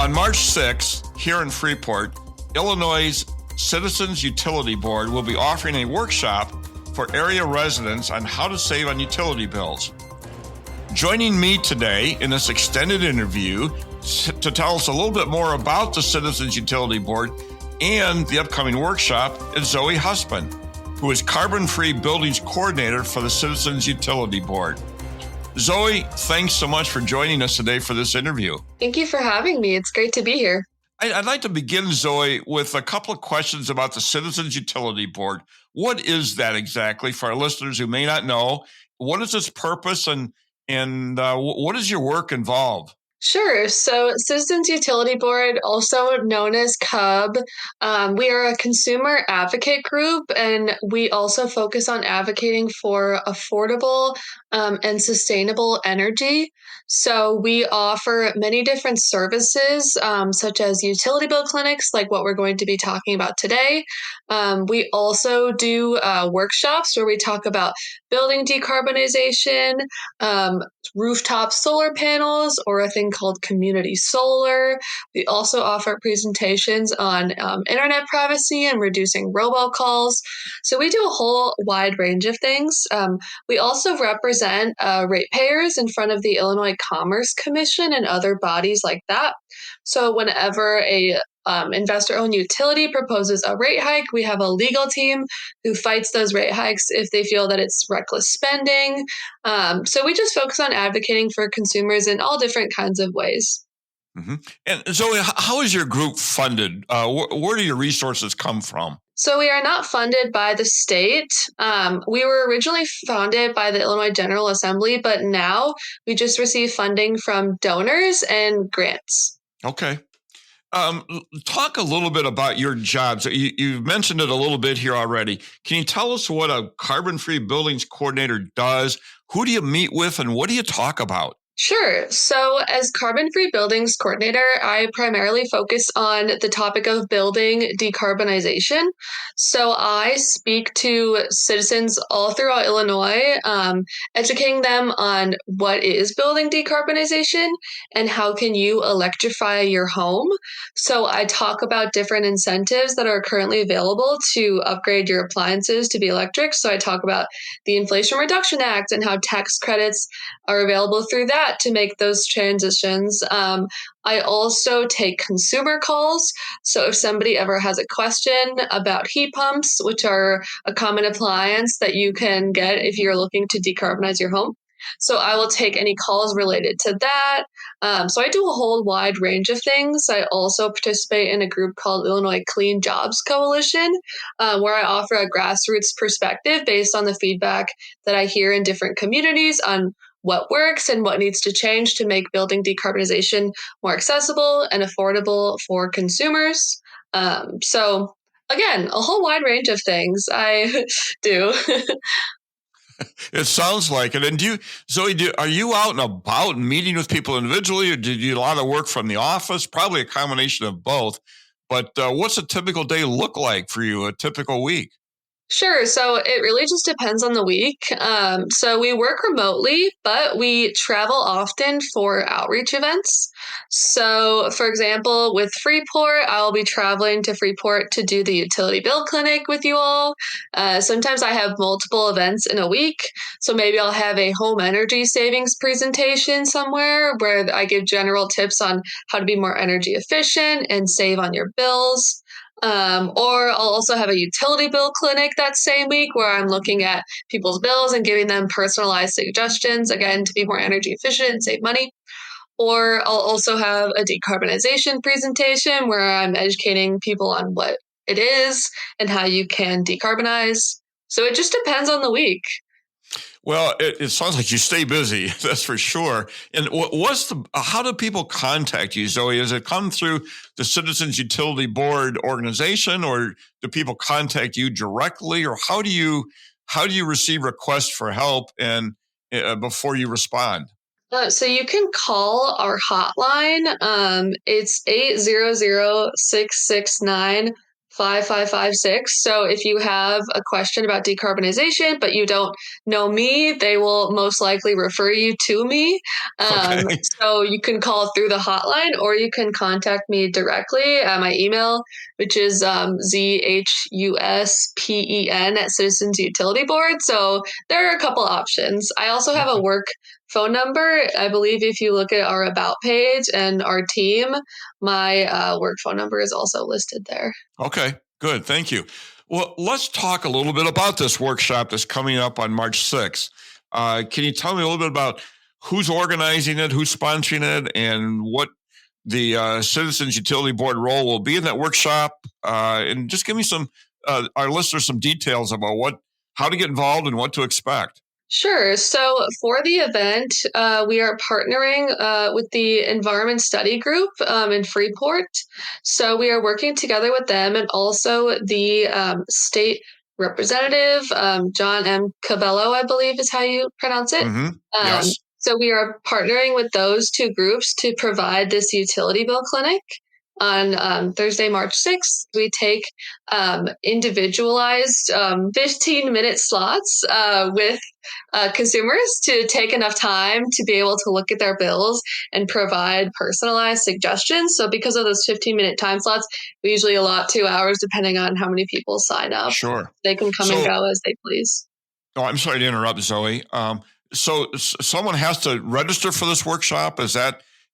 On March 6th, here in Freeport, Illinois' Citizens Utility Board will be offering a workshop for area residents on how to save on utility bills. Joining me today in this extended interview to tell us a little bit more about the Citizens Utility Board and the upcoming workshop is Zoey Huspen, who is Carbon-Free Buildings Coordinator for the Citizens Utility Board. Zoey, thanks so much for joining us today for this interview. Thank you for having me. It's great to be here. I'd like to begin, Zoey, with a couple of questions about the Citizens Utility Board. What is that exactly for our listeners who may not know? What is its purpose and what does your work involve? Sure. So Citizens Utility Board, also known as CUB, we are a consumer advocate group, and we also focus on advocating for affordable and sustainable energy. So we offer many different services, such as utility bill clinics, like what we're going to be talking about today. We also do workshops where we talk about building decarbonization, rooftop solar panels, or a thing called community solar. We also offer presentations on internet privacy and reducing robocalls. So we do a whole wide range of things. We also represent ratepayers in front of the Illinois Commerce Commission and other bodies like that. So whenever a investor-owned utility proposes a rate hike, we have a legal team who fights those rate hikes if they feel that it's reckless spending. So we just focus on advocating for consumers in all different kinds of ways. Mm-hmm. And Zoey, how is your group funded? Where do your resources come from? So we are not funded by the state. We were originally founded by the Illinois General Assembly, but now we just receive funding from donors and grants. Okay. Talk a little bit about your jobs. You've mentioned it a little bit here already. Can you tell us what a carbon-free buildings coordinator does? Who do you meet with and what do you talk about? Sure. So as Carbon-Free Buildings Coordinator, I primarily focus on the topic of building decarbonization. So I speak to citizens all throughout Illinois, educating them on what is building decarbonization and how can you electrify your home. So I talk about different incentives that are currently available to upgrade your appliances to be electric. So I talk about the Inflation Reduction Act and how tax credits are available through that to make those transitions. I also take consumer calls. So if somebody ever has a question about heat pumps, which are a common appliance that you can get if you're looking to decarbonize your home. So I will take any calls related to that. So I do a whole wide range of things. I also participate in a group called Illinois Clean Jobs Coalition, where I offer a grassroots perspective based on the feedback that I hear in different communities on what works and what needs to change to make building decarbonization more accessible and affordable for consumers. So again, a whole wide range of things I do. It sounds like it. And Zoey, are you out and about and meeting with people individually, or did you do a lot of work from the office? Probably a combination of both. But what's a typical day look like for you, a typical week? Sure. So it really just depends on the week. So we work remotely, but we travel often for outreach events. So, for example, with Freeport, I'll be traveling to Freeport to do the utility bill clinic with you all. Sometimes I have multiple events in a week. So maybe I'll have a home energy savings presentation somewhere where I give general tips on how to be more energy efficient and save on your bills. Or I'll also have a utility bill clinic that same week where I'm looking at people's bills and giving them personalized suggestions, again, to be more energy efficient and save money. Or I'll also have a decarbonization presentation where I'm educating people on what it is and how you can decarbonize. So it just depends on the week. Well, it sounds like you stay busy, that's for sure. And how do people contact you, Zoey? Does it come through the Citizens Utility Board organization, or do people contact you directly, or how do you receive requests for help and before you respond? So you can call our hotline. It's 800-669 5556. So if you have a question about decarbonization, but you don't know me, they will most likely refer you to me. Okay. So you can call through the hotline or you can contact me directly at my email, which is ZHUSPEN at Citizens Utility Board. So there are a couple options. I also have a work phone number. I believe if you look at our About page and our team, my work phone number is also listed there. Okay, good. Thank you. Well, let's talk a little bit about this workshop that's coming up on March 6th. Can you tell me a little bit about who's organizing it, who's sponsoring it, and what the Citizens Utility Board role will be in that workshop? And just give me our listeners some details about how to get involved and what to expect. Sure. So for the event, we are partnering with the Environment Study Group in Freeport. So we are working together with them and also the state representative, John M. Cabello, I believe is how you pronounce it. Mm-hmm. Yes. So we are partnering with those two groups to provide this utility bill clinic. On Thursday, March 6th, we take individualized 15-minute slots with consumers to take enough time to be able to look at their bills and provide personalized suggestions. So because of those 15-minute time slots, we usually allot 2 hours depending on how many people sign up. Sure. They can come and go as they please. Oh, I'm sorry to interrupt, Zoe. So someone has to register for this workshop?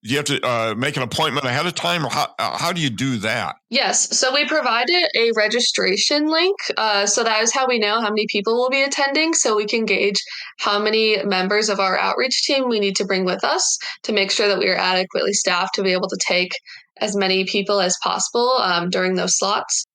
Do you have to make an appointment ahead of time, or how do you do that? Yes. So we provided a registration link. So that is how we know how many people will be attending. So we can gauge how many members of our outreach team we need to bring with us to make sure that we are adequately staffed to be able to take as many people as possible during those slots.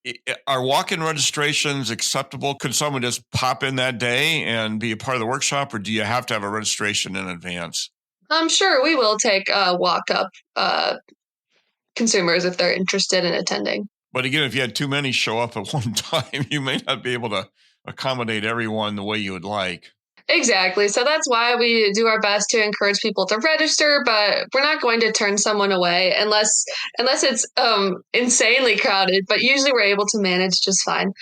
Are walk-in registrations acceptable? Could someone just pop in that day and be a part of the workshop, or do you have to have a registration in advance? I'm sure we will take walk-up consumers if they're interested in attending. But again, if you had too many show up at one time, you may not be able to accommodate everyone the way you would like. Exactly. So that's why we do our best to encourage people to register, but we're not going to turn someone away unless it's insanely crowded. But usually we're able to manage just fine.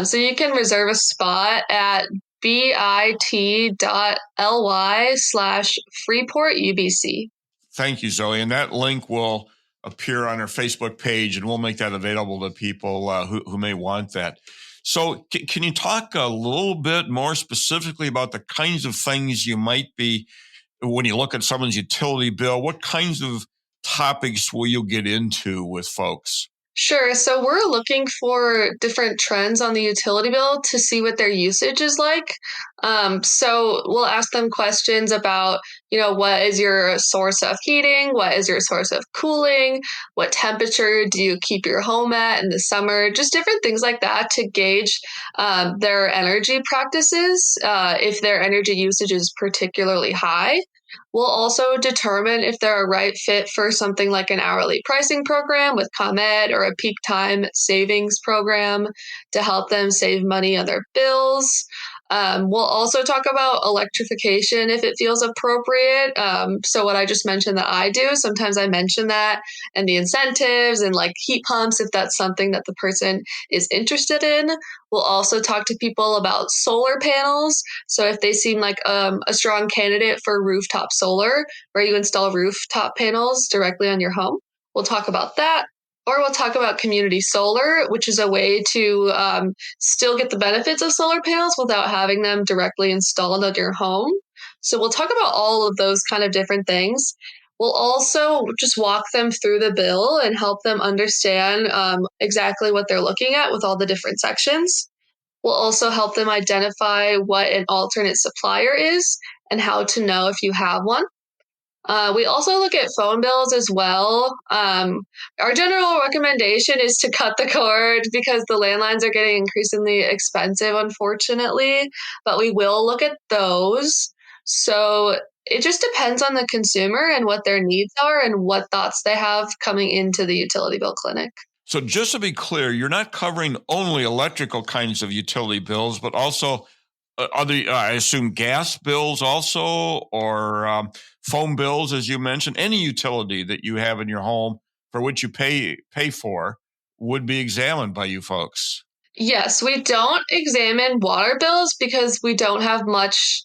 So you can reserve a spot at bit.ly/FreeportUBC. Thank you, Zoe. And that link will appear on our Facebook page, and we'll make that available to people who may want that. So can you talk a little bit more specifically about the kinds of things you might be, when you look at someone's utility bill, what kinds of topics will you get into with folks? Sure. So we're looking for different trends on the utility bill to see what their usage is like. So we'll ask them questions about, what is your source of heating? What is your source of cooling? What temperature do you keep your home at in the summer? Just different things like that to gauge their energy practices, if their energy usage is particularly high. We'll also determine if they're a right fit for something like an hourly pricing program with ComEd or a peak time savings program to help them save money on their bills. We'll also talk about electrification if it feels appropriate. So what I just mentioned that I do, sometimes I mention that, and the incentives and like heat pumps if that's something that the person is interested in. We'll also talk to people about solar panels. So if they seem like a strong candidate for rooftop solar, where you install rooftop panels directly on your home, we'll talk about that. Or we'll talk about community solar, which is a way to still get the benefits of solar panels without having them directly installed on your home. So we'll talk about all of those kind of different things. We'll also just walk them through the bill and help them understand exactly what they're looking at with all the different sections. We'll also help them identify what an alternate supplier is and how to know if you have one. We also look at phone bills as well. Our general recommendation is to cut the cord because the landlines are getting increasingly expensive, unfortunately, but we will look at those. So it just depends on the consumer and what their needs are and what thoughts they have coming into the utility bill clinic. So just to be clear, you're not covering only electrical kinds of utility bills, but also I assume gas bills also, or phone bills, as you mentioned, any utility that you have in your home for which you pay for. would be examined by you folks. Yes, we don't examine water bills because we don't have much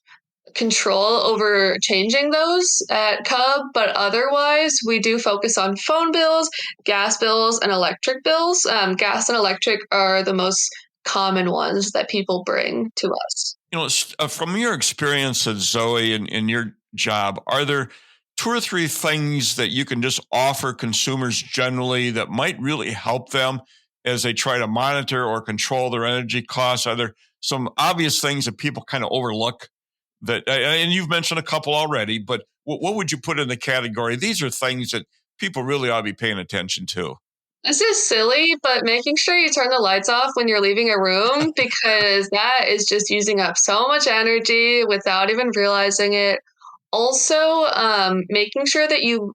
control over changing those at CUB, but otherwise we do focus on phone bills, gas bills, and electric bills. Gas and electric are the most common ones that people bring to us. From your experiences, Zoe, in your job, are there two or three things that you can just offer consumers generally that might really help them as they try to monitor or control their energy costs? Are there some obvious things that people kind of overlook that, and you've mentioned a couple already, but what would you put in the category? These are things that people really ought to be paying attention to. This is silly, but making sure you turn the lights off when you're leaving a room because that is just using up so much energy without even realizing it. Also, making sure that you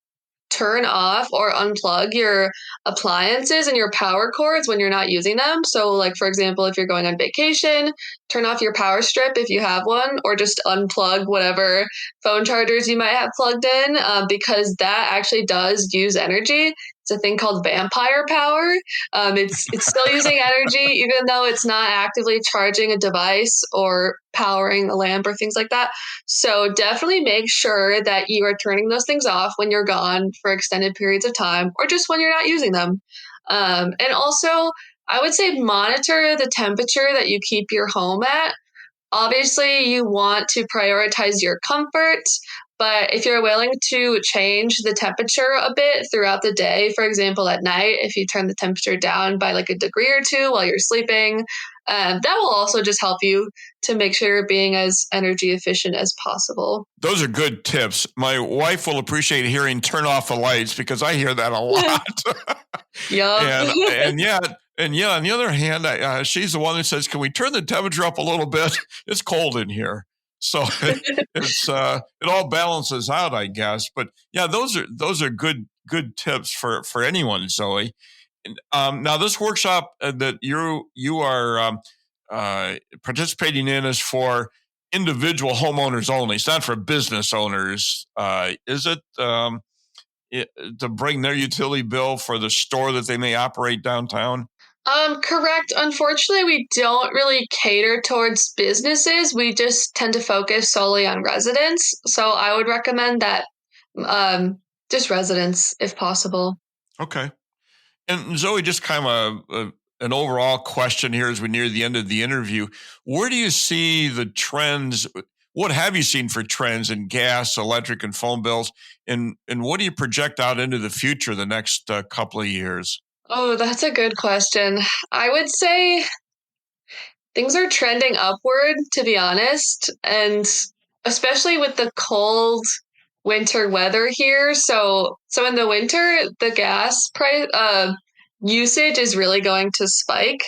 turn off or unplug your appliances and your power cords when you're not using them. So, like, for example, if you're going on vacation, turn off your power strip if you have one, or just unplug whatever phone chargers you might have plugged in because that actually does use energy. It's a thing called vampire power. It's still using energy, even though it's not actively charging a device or powering a lamp or things like that. So definitely make sure that you are turning those things off when you're gone for extended periods of time, or just when you're not using them. And also, I would say monitor the temperature that you keep your home at. Obviously, you want to prioritize your comfort, but if you're willing to change the temperature a bit throughout the day, for example, at night, if you turn the temperature down by like a degree or two while you're sleeping, that will also just help you to make sure you're being as energy efficient as possible. Those are good tips. My wife will appreciate hearing "turn off the lights" because I hear that a lot. Yup. and yet, on the other hand, she's the one that says, "Can we turn the temperature up a little bit? It's cold in here." So it all balances out, I guess. But yeah, those are good tips for anyone, Zoe. Now, this workshop that you are participating in is for individual homeowners only. It's not for business owners. Is it to bring their utility bill for the store that they may operate downtown? Correct. Unfortunately, we don't really cater towards businesses. We just tend to focus solely on residents. So I would recommend that just residents if possible. Okay. And Zoe, just kind of an overall question here as we near the end of the interview. Where do you see the trends? What have you seen for trends in gas, electric, and phone bills? And what do you project out into the future the next couple of years? Oh, that's a good question. I would say things are trending upward, to be honest, and especially with the cold winter weather here. So in the winter, the gas price usage is really going to spike.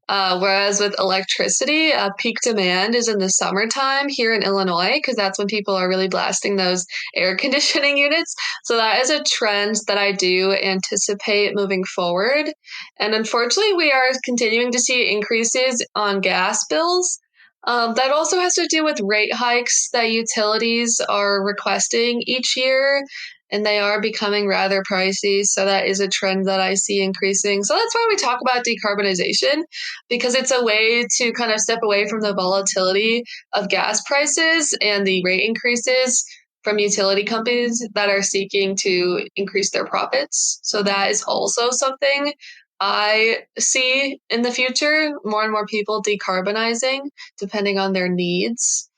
Whereas with electricity, peak demand is in the summertime here in Illinois because that's when people are really blasting those air conditioning units. So that is a trend that I do anticipate moving forward. And unfortunately, we are continuing to see increases on gas bills. That also has to do with rate hikes that utilities are requesting each year, and they are becoming rather pricey. So that is a trend that I see increasing. So that's why we talk about decarbonization, because it's a way to kind of step away from the volatility of gas prices and the rate increases from utility companies that are seeking to increase their profits. So that is also something I see in the future, more and more people decarbonizing depending on their needs.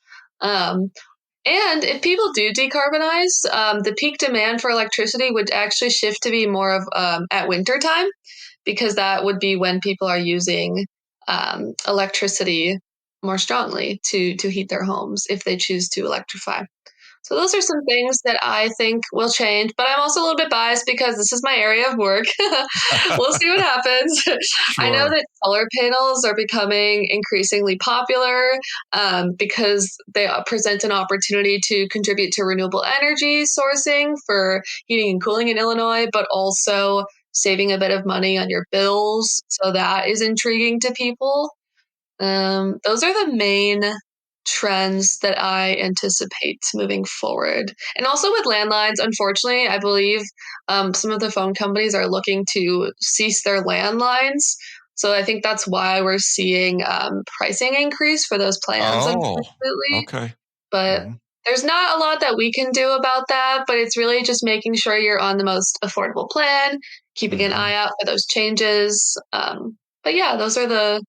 And if people do decarbonize, the peak demand for electricity would actually shift to be more of at winter time, because that would be when people are using electricity more strongly to heat their homes if they choose to electrify. So those are some things that I think will change, but I'm also a little bit biased because this is my area of work. We'll see what happens. I know Sure. that solar panels are becoming increasingly popular because they present an opportunity to contribute to renewable energy sourcing for heating and cooling in Illinois, but also saving a bit of money on your bills. So that is intriguing to people. Those are the main trends that I anticipate moving forward. And also with landlines, unfortunately, I believe some of the phone companies are looking to cease their landlines. So I think that's why we're seeing pricing increase for those plans, Oh, unfortunately. okay. But there's not a lot that we can do about that, but it's really just making sure you're on the most affordable plan, keeping an eye out for those changes. But yeah, those are the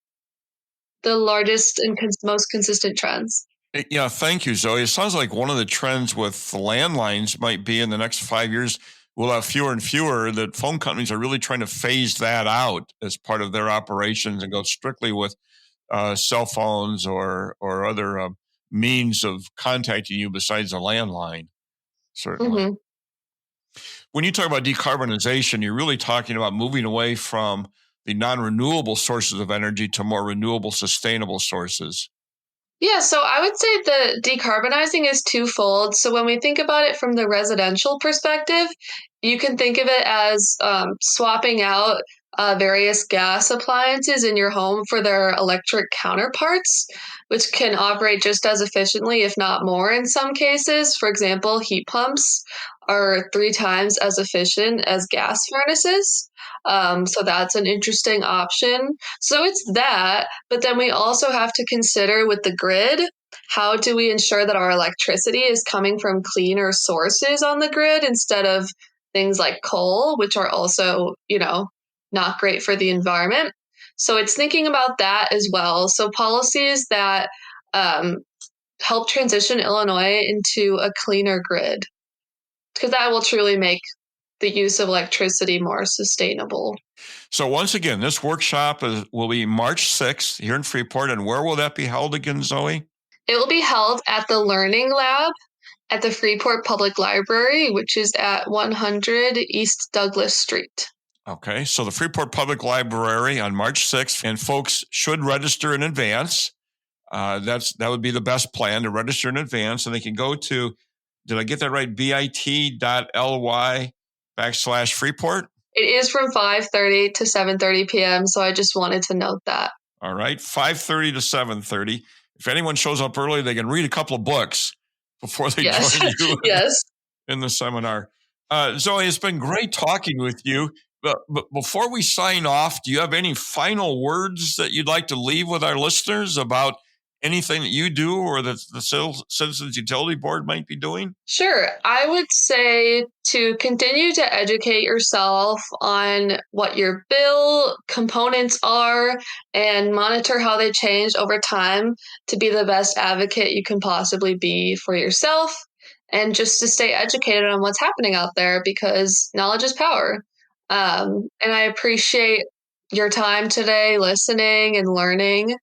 largest and most consistent trends. Yeah, thank you, Zoe. It sounds like one of the trends with the landlines might be in the next 5 years, we'll have fewer and fewer. That phone companies are really trying to phase that out as part of their operations and go strictly with cell phones or other means of contacting you besides a landline, certainly. Mm-hmm. When you talk about decarbonization, you're really talking about moving away from the non-renewable sources of energy to more renewable, sustainable sources. Yeah, so I would say the decarbonizing is twofold. So when we think about it from the residential perspective, you can think of it as swapping out various gas appliances in your home for their electric counterparts, which can operate just as efficiently, if not more in some cases. For example, heat pumps are 3 times as efficient as gas furnaces. So that's an interesting option. So it's that, but then we also have to consider with the grid, how do we ensure that our electricity is coming from cleaner sources on the grid instead of things like coal, which are also, not great for the environment. So it's thinking about that as well. So policies that help transition Illinois into a cleaner grid, because that will truly make the use of electricity more sustainable. So once again, this workshop will be March 6th here in Freeport. And where will that be held again, Zoe? It will be held at the Learning Lab at the Freeport Public Library, which is at 100 East Douglas Street. Okay, so the Freeport Public Library on March 6th, and folks should register in advance. That would be the best plan, to register in advance, and they can go to, did I get that right, bit.ly/Freeport? It is from 5:30 to 7:30 p.m., so I just wanted to note that. All right, 5:30 to 7:30. If anyone shows up early, they can read a couple of books before they join you in the seminar. Zoe, it's been great talking with you. But before we sign off, do you have any final words that you'd like to leave with our listeners about anything that you do or that the Citizens Utility Board might be doing? Sure. I would say to continue to educate yourself on what your bill components are and monitor how they change over time to be the best advocate you can possibly be for yourself, and just to stay educated on what's happening out there, because knowledge is power. And I appreciate your time today listening and learning.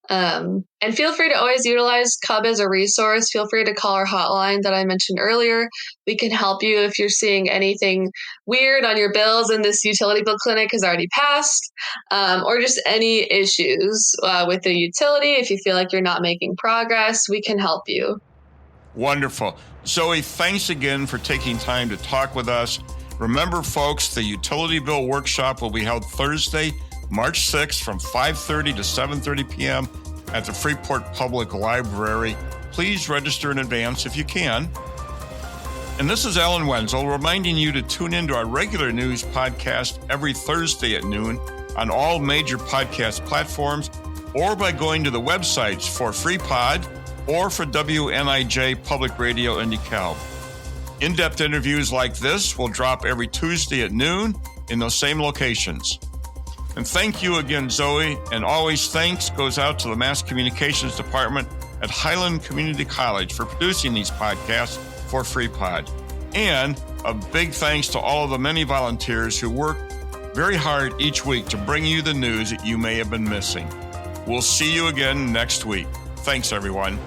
And feel free to always utilize CUB as a resource. Feel free to call our hotline that I mentioned earlier. We can help you if you're seeing anything weird on your bills and this utility bill clinic has already passed, or just any issues with the utility. If you feel like you're not making progress, we can help you. Wonderful. Zoe, thanks again for taking time to talk with us. Remember, folks, the Utility Bill Workshop will be held Thursday, March 6th from 5:30 to 7:30 p.m. at the Freeport Public Library. Please register in advance if you can. And this is Alan Wenzel reminding you to tune into our regular news podcast every Thursday at noon on all major podcast platforms, or by going to the websites for Freepod or for WNIJ Public Radio in DeKalb. In-depth interviews like this will drop every Tuesday at noon in those same locations. And thank you again, Zoe. And always thanks goes out to the Mass Communications Department at Highland Community College for producing these podcasts for Freepod. And a big thanks to all of the many volunteers who work very hard each week to bring you the news that you may have been missing. We'll see you again next week. Thanks, everyone.